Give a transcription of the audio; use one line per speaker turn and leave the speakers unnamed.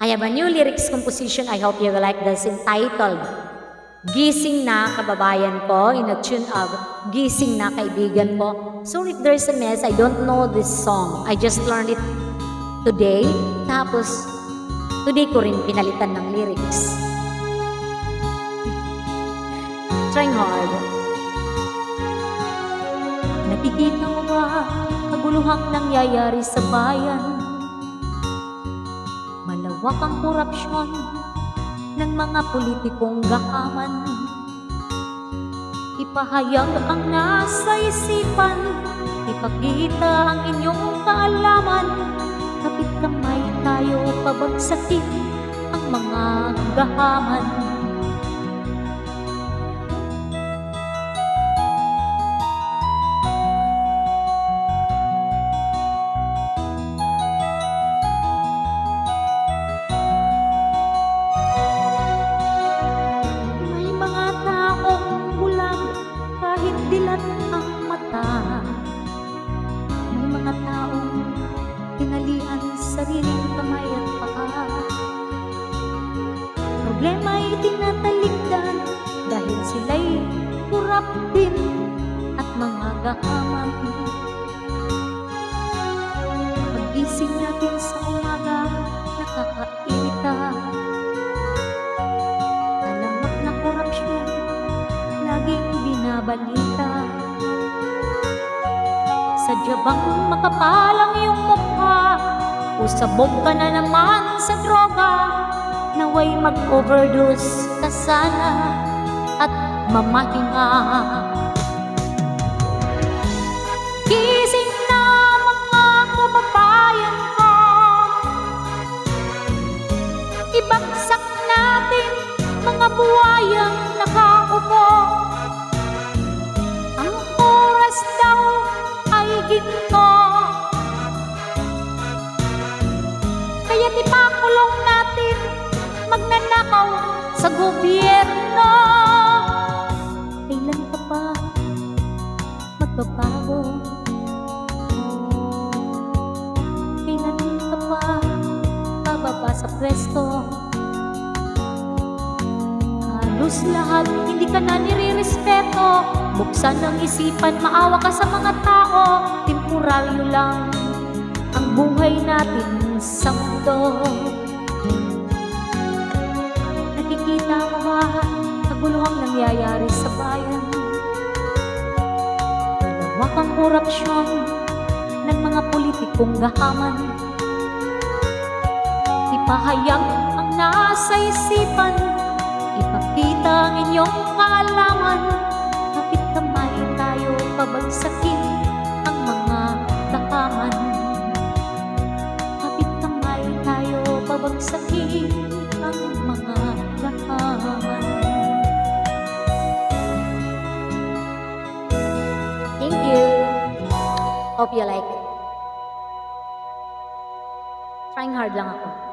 I have a new lyrics composition. I hope you will like this, entitled Gising na kababayan ko, in a tune of Gising na kaibigan ko. So if there's a mess, I don't know this song. I just learned it today. Tapos, today ko rin pinalitan ng lyrics. Trying hard. Nakikita mo ba kaguluhang nangyayari sa bayan? Malawak ang korupsyon ng mga politikong gahaman. Ipahayag ang nasa isipan, ipakita ang inyong kaalaman. Kapit kamay tayo pabagsakin ang mga gahaman. Dilat ang mata, may mga taong tinalian sariling kamay at paa. Problema'y tinatalikdan dahil sila'y kurap din at mga gahaman. Pag-gising natin sa umaga, nakakairita. Alamak na korupsyon, laging binabalita. Sadya bang makapalang iyong mukha o sabog ka na naman sa droga? Naway mag-overdose ka sana at mamahinga. Gising na mga kababayan ko, ibagsak natin mga buwayang nakaupo. Ang oras daw ay ginto, kaya't ipakulong natin magnanakaw sa gobyerno. Kailan ka pa magbabago? Kailan ka pa bababa sa pwesto? Halos lahat hindi ka na nire-respeto. Buksan ang isipan, maawa ka sa mga tao. Temporaryo lang ang buhay natin sa mundo. Nakikita mo ba kaguluhang nangyayari sa bayan? Malawak ang korupsyon ng mga politikong gahaman. Ipahayag ang nasa isipan, ipakita ang inyong kaalaman. Kapit kamay tayo pabagsakin ang mga gahaman. Kapit kamay tayo pabagsakin ang mga gahaman. Thank you. Hope you like it. Trying hard lang ako.